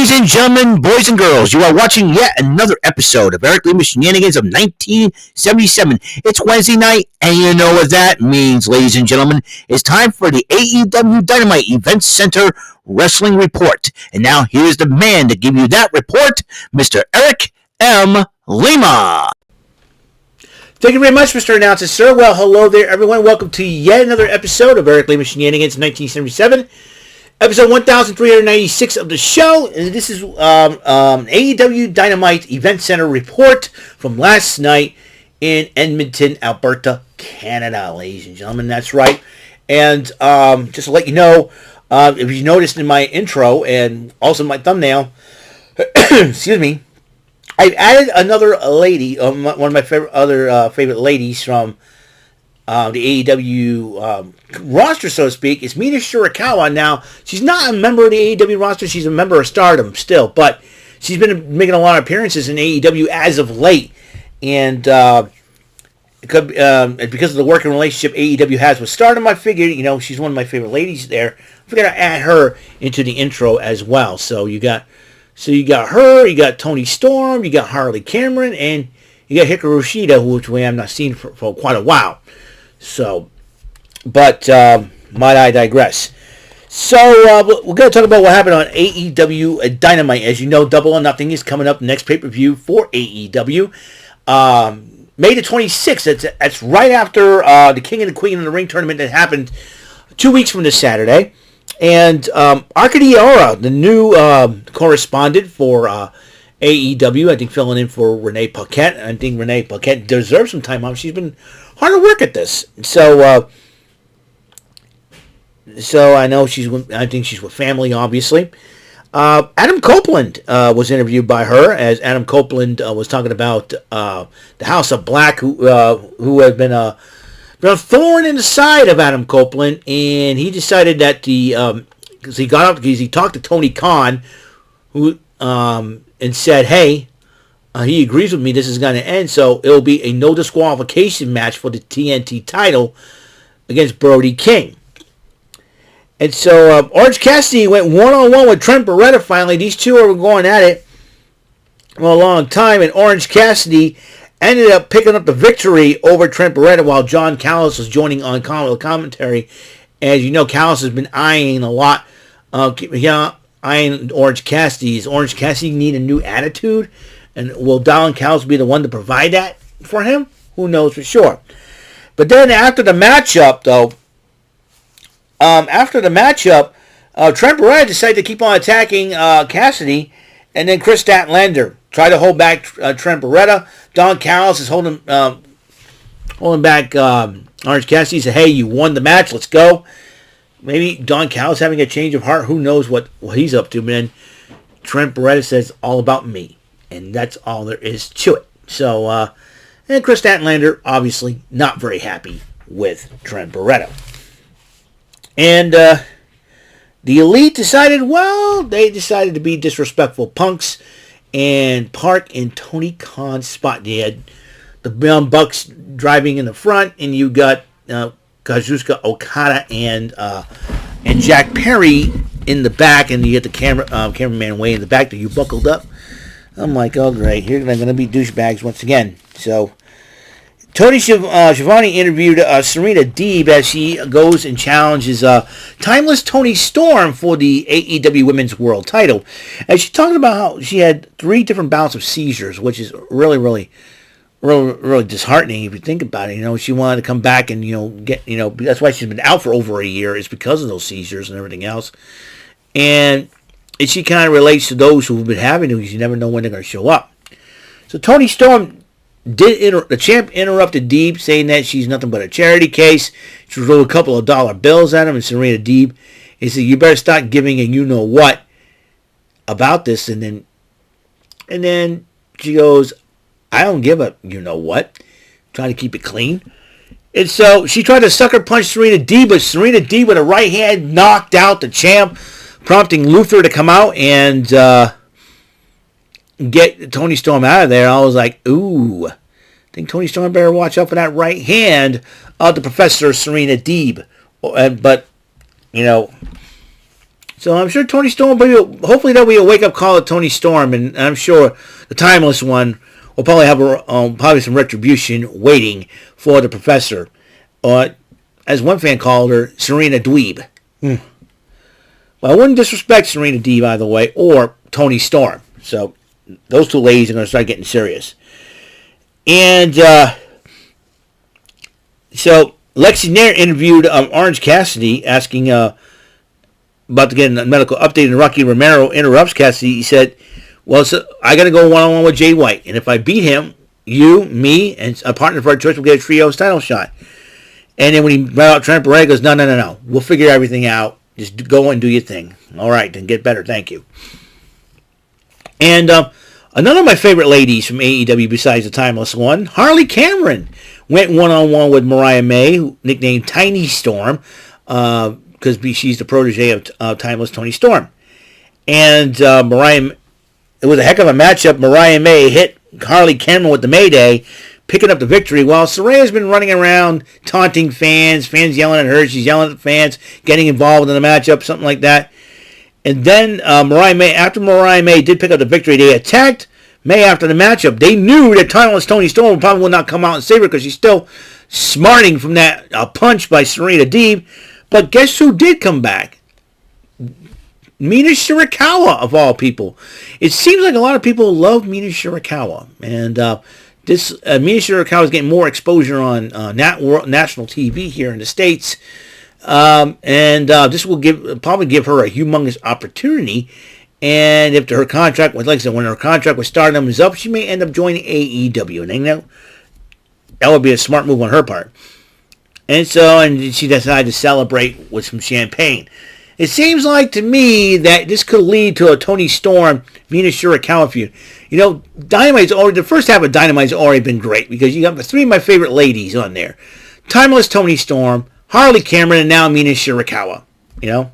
Ladies and gentlemen, boys and girls, you are watching yet another episode of Lima Shenanigans of 1977. It's Wednesday night, and you know what that means, ladies and gentlemen. It's time for the AEW Dynamite Event Center Wrestling Report. And now here's the man to give you that report, Mr. Eric M. Lima. Thank you very much, Mr. Announcer, sir. Well, hello there, everyone. Welcome to yet another episode of Eric Lima Shenanigans 1977. Episode 1396 of the show. And this is AEW Dynamite Event Center report from last night in Edmonton, Alberta, Canada, ladies and gentlemen. That's right. And just to let you know, if you noticed in my intro and also my thumbnail, excuse me, I've added another lady, one of my favorite ladies from the AEW roster, so to speak. It's Mina Shirakawa. Now, she's not a member of the AEW roster. She's a member of Stardom still, but she's been making a lot of appearances in AEW as of late. And because of the working relationship AEW has with Stardom, I figured, she's one of my favorite ladies there. I figured I'd add her into the intro as well. So you got her, you got Toni Storm, you got Harley Cameron, and you got Hikaru Shida, which we have not seen for quite a while. So, but might I digress. So we're going to talk about what happened on AEW Dynamite. As you know, Double or Nothing is coming up next pay-per-view for AEW. May the 26th. That's right after the King and the Queen in the Ring tournament that happened 2 weeks from this Saturday. And Arcady Aura, the new correspondent for AEW, I think filling in for Renee Paquette. I think Renee Paquette deserves some time off. She's been hard to work at this. So I know I think she's with family, obviously. Adam Copeland was interviewed by her, as Adam Copeland was talking about the House of Black, who had been a thorn in the side of Adam Copeland, and he decided that because he talked to Tony Khan, who and said, hey, he agrees with me, this is going to end, so it'll be a no disqualification match for the TNT title against Brody King. And so Orange Cassidy went one-on-one with Trent Barretta finally. These two are going at it for a long time, and Orange Cassidy ended up picking up the victory over Trent Barretta while John Callis was joining on commentary. As you know, Callis has been eyeing a lot, eyeing Orange Cassidy. Does Orange Cassidy need a new attitude? And will Don Callis be the one to provide that for him? Who knows for sure. But then after the matchup, Trent Barretta decided to keep on attacking Cassidy, and then Chris Statlander tried to hold back Trent Barretta. Don Callis is holding back Orange Cassidy. He said, hey, you won the match, let's go. Maybe Don Callis having a change of heart. Who knows what he's up to. But then Trent Barretta says, all about me. And that's all there is to it. So, and Chris Statlander, obviously, not very happy with Trent Barretta. And the Elite decided to be disrespectful punks and park in Tony Khan's spot. They had the Young Bucks driving in the front, and you got Kazuchika Okada and Jack Perry in the back, and you get the cameraman way in the back that you buckled up. I'm like, oh great, here they're going to be douchebags once again. So Tony Schiavone interviewed Serena Deeb as she goes and challenges Timeless Toni Storm for the AEW Women's World title. And she talked about how she had 3 different bouts of seizures, which is really, really, really, really disheartening if you think about it. She wanted to come back and, that's why she's been out for over a year, is because of those seizures and everything else. And she kind of relates to those who've been having them because you never know when they're going to show up. So Toni Storm the champ interrupted Deeb, saying that she's nothing but a charity case. She threw a couple of dollar bills at him, and Serena Deeb, he said, you better start giving a you-know-what about this. And then she goes, I don't give a you-know-what. Trying to keep it clean. And so she tried to sucker punch Serena Deeb, but Serena Deeb with a right hand knocked out the champ, prompting Luther to come out and get Toni Storm out of there. I was like, ooh, I think Toni Storm better watch out for that right hand of the Professor Serena Deeb. But, So I'm sure Tony Storm, hopefully that'll be a wake-up call at Tony Storm, and I'm sure the Timeless One will probably have probably some retribution waiting for the Professor. As one fan called her, Serena Dweeb. Well, I wouldn't disrespect Serena Deeb, by the way, or Tony Storm. So those two ladies are going to start getting serious. And so Lexi Nair interviewed Orange Cassidy, asking about to get a medical update, and Rocky Romero interrupts Cassidy. He said, well, so I got to go one-on-one with Jay White, and if I beat him, you, me, and a partner for our choice will get a trios title shot. And then when he brought out Trent Barretta, he goes, no. We'll figure everything out. Just go and do your thing. All right, then get better. Thank you. And another of my favorite ladies from AEW besides the Timeless One, Harley Cameron, went one-on-one with Mariah May, nicknamed Tiny Storm, because she's the protege of Timeless Tony Storm. And it was a heck of a matchup. Mariah May hit Harley Cameron with the Mayday, picking up the victory, while Saraya's been running around taunting fans yelling at her, she's yelling at the fans, getting involved in the matchup, something like that. And then after Mariah May did pick up the victory, they attacked May after the matchup. They knew that Timeless Tony Storm probably will not come out and save her because she's still smarting from that punch by Serena Deeb. But guess who did come back? Mina Shirakawa, of all people. It seems like a lot of people love Mina Shirakawa. And this Mina Shirakawa is getting more exposure on national TV here in the States. This will probably give her a humongous opportunity. And if her contract, like I said, when her contract with Stardom is up, she may end up joining AEW. And that would be a smart move on her part. And she decided to celebrate with some champagne. It seems like to me that this could lead to a Tony Storm, Mina Shirakawa feud. You know, the first half of Dynamite's already been great because you got the three of my favorite ladies on there. Timeless Tony Storm, Harley Cameron, and now Mina Shirakawa. You know?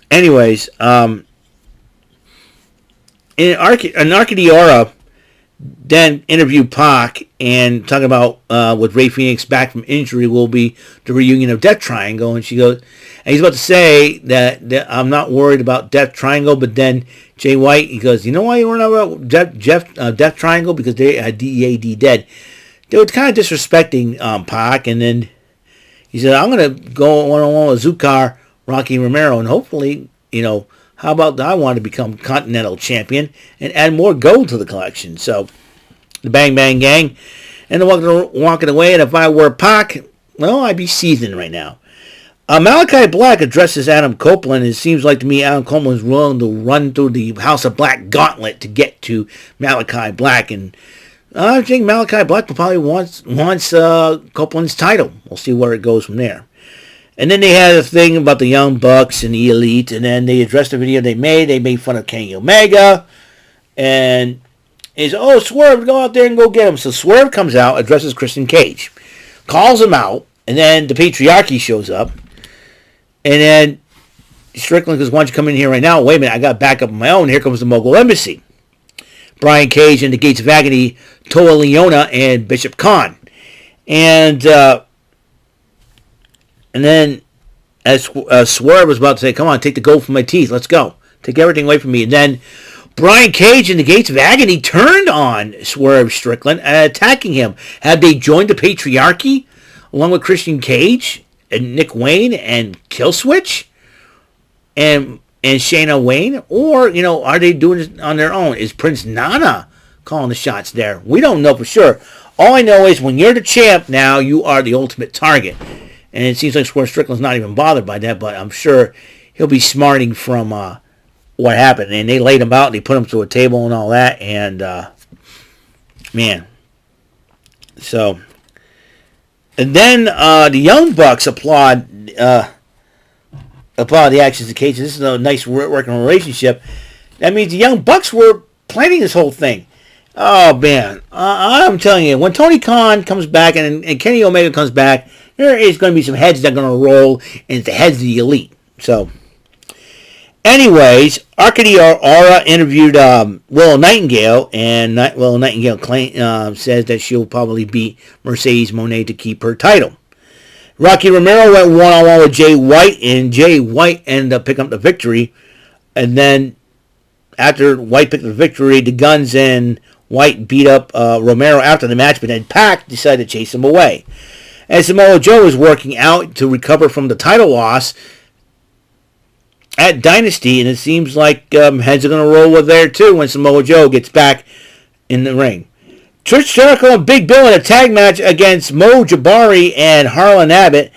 Anyways, in Arcadiora then interviewed Pac and talking about with Ray Phoenix back from injury will be the reunion of Death Triangle, and she goes, and he's about to say that I'm not worried about Death Triangle, but then Jay White, he goes, you know why you weren't about Death Triangle? Because they had DEAD dead. They were kind of disrespecting Pac, and then he said, I'm going to go one-on-one with Zukar, Rocky Romero, and hopefully, how about I want to become Continental Champion and add more gold to the collection? So, the Bang Bang Gang. And they're walking away, and if I were Pac, well, I'd be seething right now. Malachi Black addresses Adam Copeland. It seems like to me Adam Copeland is willing to run through the House of Black gauntlet to get to Malachi Black. And I think Malachi Black probably wants Copeland's title. We'll see where it goes from there. And then they had a thing about the Young Bucks and the Elite, and then they addressed the video they made. They made fun of Kenny Omega, and he said, Swerve, go out there and go get him. So Swerve comes out, addresses Christian Cage, calls him out, and then the Patriarchy shows up, and then Strickland goes, why don't you come in here right now? Wait a minute, I got backup on my own. Here comes the Mogul Embassy. Brian Cage and the Gates of Agony, Toa Leona, and Bishop Khan. And then, as Swerve was about to say, come on, take the gold from my teeth. Let's go. Take everything away from me. And then Brian Cage and the Gates of Agony turned on Swerve Strickland, attacking him. Had they joined the Patriarchy, along with Christian Cage and Nick Wayne and Killswitch and Shayna Wayne? Or, are they doing it on their own? Is Prince Nana calling the shots there? We don't know for sure. All I know is when you're the champ now, you are the ultimate target. And it seems like Swerve Strickland's not even bothered by that, but I'm sure he'll be smarting from what happened. And they laid him out, and they put him to a table and all that, and man. So, and then the Young Bucks applaud the actions of Cage. This is a nice working relationship. That means the Young Bucks were planning this whole thing. Oh, man. I'm telling you, when Tony Khan comes back and Kenny Omega comes back, there is going to be some heads that are going to roll, and it's the heads of the Elite. So, anyways, Arcadiora interviewed Willow Nightingale, and Willow Nightingale says that she'll probably beat Mercedes Moné to keep her title. Rocky Romero went one-on-one with Jay White, and Jay White ended up picking up the victory. And then after White picked up the victory, the Guns and White beat up Romero after the match, but then Pac decided to chase him away. And Samoa Joe is working out to recover from the title loss at Dynasty, and it seems like heads are going to roll with there too when Samoa Joe gets back in the ring. Chris Jericho and Big Bill in a tag match against Mo Jabari and Harlan Abbott.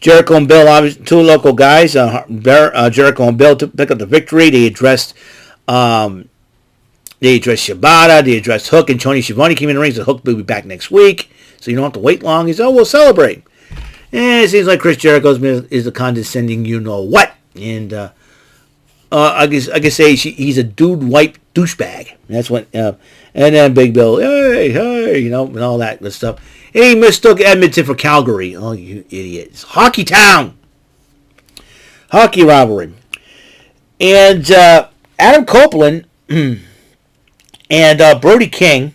Jericho and Bill, obviously, two local guys. Jericho and Bill pick up the victory. They addressed Shibata. They addressed Hook, and Tony Schiavone came in the ring. So Hook will be back next week, so you don't have to wait long. He said, "Oh, we'll celebrate." And it seems like Chris Jericho is a condescending, you know what, and I guess say he's a dude wipe douchebag. That's what. And then Big Bill, hey, you know, and all that good stuff. And he mistook Edmonton for Calgary. Oh, you idiots! Hockey town, hockey rivalry, and Adam Copeland and Brody King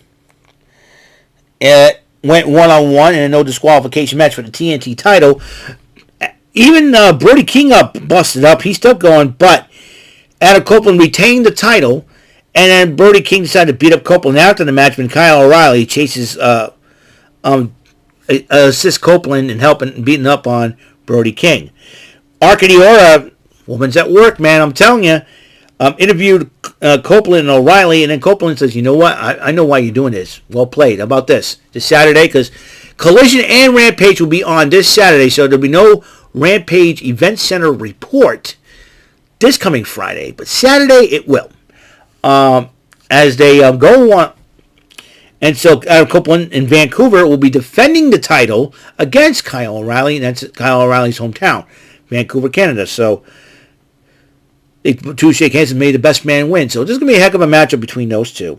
went one-on-one in a no disqualification match for the TNT title. Even Brody King busted up. He's still going, but Adam Copeland retained the title, and then Brody King decided to beat up Copeland after the match when Kyle O'Reilly chases assists Copeland and helping beating up on Brody King. Arcadiora, woman's at work, man, I'm telling you, interviewed Copeland and O'Reilly, and then Copeland says, you know what, I know why you're doing this. Well played. How about this Saturday? Because Collision and Rampage will be on this Saturday, so there'll be no Rampage Event Center report this coming Friday, but Saturday it will. As they go on. And so Adam Copeland in Vancouver will be defending the title against Kyle O'Reilly, and that's Kyle O'Reilly's hometown, Vancouver, Canada. So they two shake hands and made the best man win. So this is going to be a heck of a matchup between those two.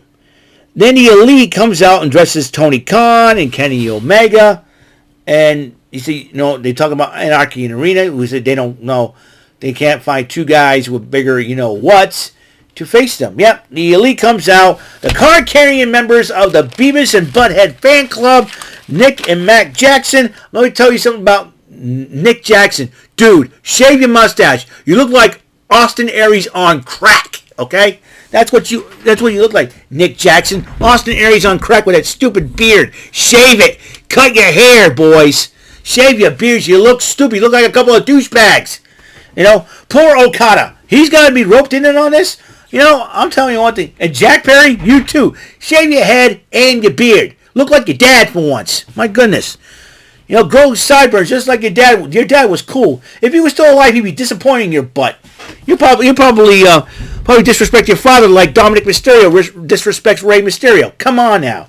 Then the Elite comes out and dresses Tony Khan and Kenny Omega. And you see, you know, they talk about Anarchy in Arena. We said they don't know. They can't find two guys with bigger, you know, whats to face them. Yep, the Elite comes out. The card-carrying members of the Beavis and Butthead fan club, Nick and Mac Jackson. Let me tell you something about Nick Jackson. Dude, shave your mustache. You look like Austin Aries on crack, okay? That's what you look like, Nick Jackson. Austin Aries on crack with that stupid beard. Shave it. Cut your hair, boys. Shave your beards. You look stupid. You look like a couple of douchebags. You know, poor Okada. He's got to be roped in on this. You know, I'm telling you one thing. And Jack Perry, you too. Shave your head and your beard. Look like your dad for once. My goodness. You know, grow sideburns just like your dad. Your dad was cool. If he was still alive, he'd be disappointing your butt. You probably disrespect your father like Dominic Mysterio disrespects Rey Mysterio. Come on now.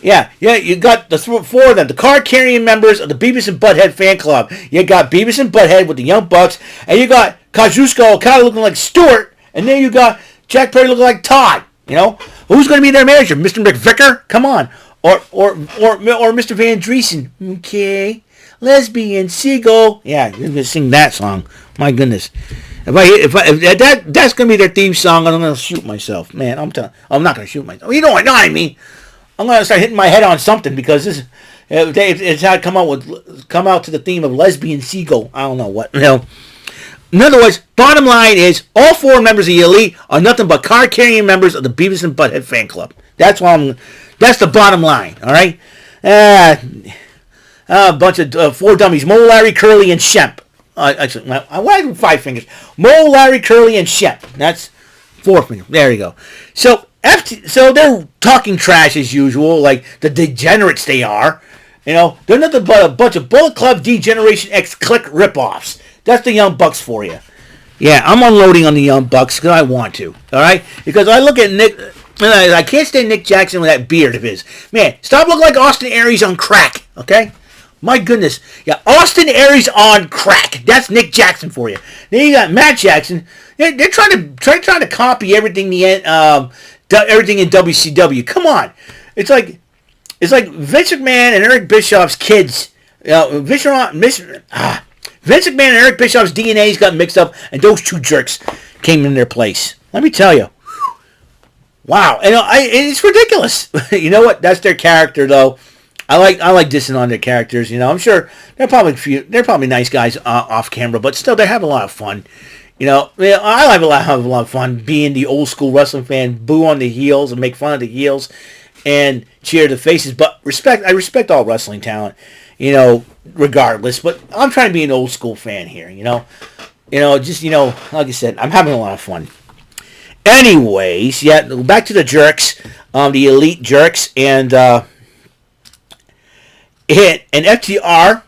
Yeah, you got the four of them, the card-carrying members of the Beavis and Butthead fan club. You got Beavis and Butthead with the Young Bucks, and you got Kazuchika Okada looking like Stewart, and then you got Jack Perry looking like Todd. You know, who's going to be their manager? Mr. McVicker? Come on, or Mr. Van Driesen? Okay, Lesbian Seagull. Yeah, you're going to sing that song. My goodness. If that's going to be their theme song, I'm going to shoot myself. Man, I'm not going to shoot myself. You know what I mean. I'm going to start hitting my head on something because it's how it come out to the theme of Lesbian Seagull. I don't know what. You know. In other words, bottom line is all four members of the Elite are nothing but card-carrying members of the Beavis and Butthead fan club. That's the bottom line. All right. A bunch of four dummies: Mo, Larry, Curly, and Shemp. Actually, why do 5 fingers? Mo, Larry, Curly, and Shemp. That's 4 fingers. There you go. So they're talking trash as usual, like the degenerates they are. You know, they're nothing but a bunch of Bullet Club D-Generation X Click ripoffs. That's the Young Bucks for you. Yeah, I'm unloading on the Young Bucks because I want to. All right? Because I look at Nick, and I can't stand Nick Jackson with that beard of his. Man, stop looking like Austin Aries on crack, okay? My goodness. Yeah, Austin Aries on crack. That's Nick Jackson for you. Then you got Matt Jackson. They're trying to copy everything everything in WCW. Come on. It's like Vince McMahon and Eric Bischoff's kids. Vince McMahon and Eric Bischoff's DNAs got mixed up, and those two jerks came in their place. Let me tell you. Wow. And it's ridiculous. You know what? That's their character, though. I like dissing on their characters. You know, I'm sure they're probably nice guys off camera, but still they have a lot of fun. You know, I have a lot of fun being the old school wrestling fan, boo on the heels and make fun of the heels, and cheer the faces. But I respect all wrestling talent. You know, regardless. But I'm trying to be an old school fan here. You know, like I said, I'm having a lot of fun. Anyways, yeah, back to the jerks, the elite jerks, and FTR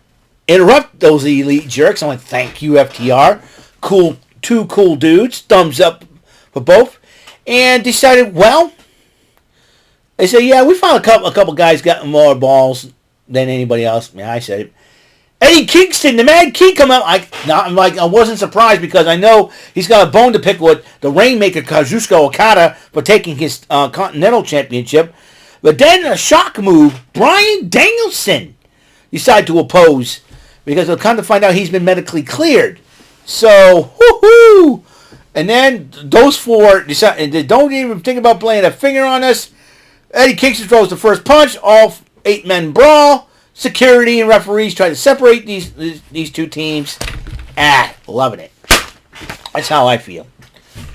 interrupt those elite jerks. I'm like, thank you, FTR. Cool, two cool dudes. Thumbs up for both. And decided, well, they said, yeah, we found a couple guys got more balls than anybody else. Yeah, I said it. Eddie Kingston, the Mad King, come out. I wasn't surprised because I know he's got a bone to pick with the Rainmaker Kazuchika Okada for taking his Continental Championship. But then a shock move, Bryan Danielson decided to oppose because they'll come to find out he's been medically cleared. So, woohoo! And then those four decide, and they don't even think about playing a finger on us. Eddie Kingston throws the first punch, all 8-men brawl. Security and referees try to separate these two teams. Loving it. That's how I feel.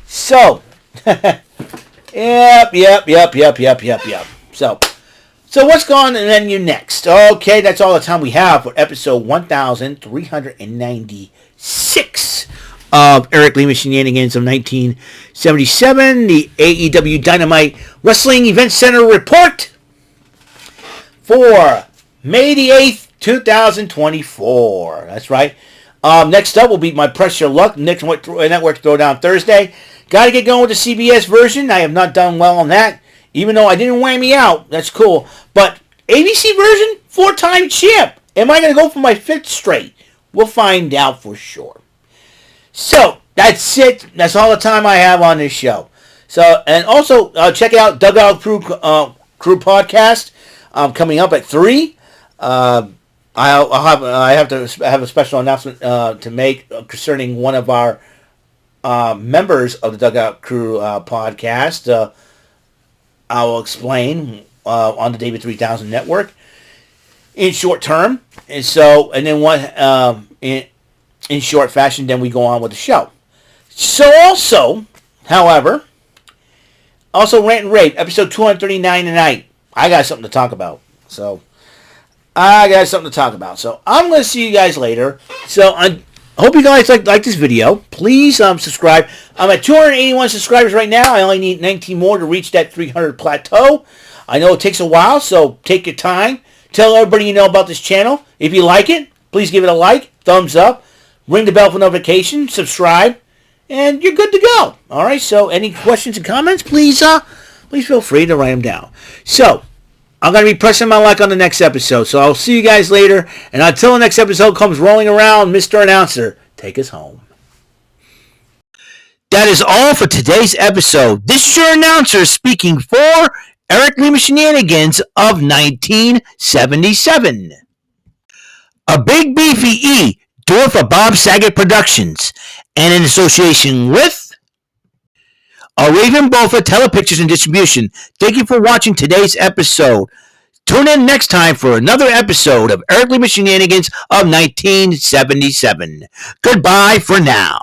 So, yep. So what's going on in the menu next? Okay, that's all the time we have for episode 1396 of Eric Lima Shenanigans of 1977, the AEW Dynamite Wrestling Event Center report for May the 8th, 2024. That's right. Next up will be my Press Your Luck Network Throwdown Thursday. Got to get going with the CBS version. I have not done well on that, even though I didn't whammy out. That's cool. But ABC version, 4-time champ. Am I going to go for my 5th straight? We'll find out for sure. So, that's it. That's all the time I have on this show. So, and also, check out Dugout Crew Podcast coming up at 3. I have a special announcement to make concerning one of our members of the Dugout Crew podcast. I will explain on the David 3000 Network in short term, and then in short fashion, then we go on with the show. So however, Rant and Rave episode 239 tonight. I got something to talk about. So I'm going to see you guys later. So I hope you guys like this video. Please subscribe. I'm at 281 subscribers right now. I only need 19 more to reach that 300 plateau. I know it takes a while, so take your time. Tell everybody you know about this channel. If you like it, please give it a like, thumbs up, ring the bell for notifications, subscribe, and you're good to go. All right, so any questions and comments, please feel free to write them down. So, I'm going to be pressing my luck on the next episode, so I'll see you guys later. And until the next episode comes rolling around, Mr. Announcer, take us home. That is all for today's episode. This is your announcer speaking for Eric Lima Shenanigans of 1977. A Big Beefy E, doing for Bob Saget Productions, and in association with a Raven Bofa Telepictures and Distribution. Thank you for watching today's episode. Tune in next time for another episode of Eric Lima Shenanigans of 1977. Goodbye for now.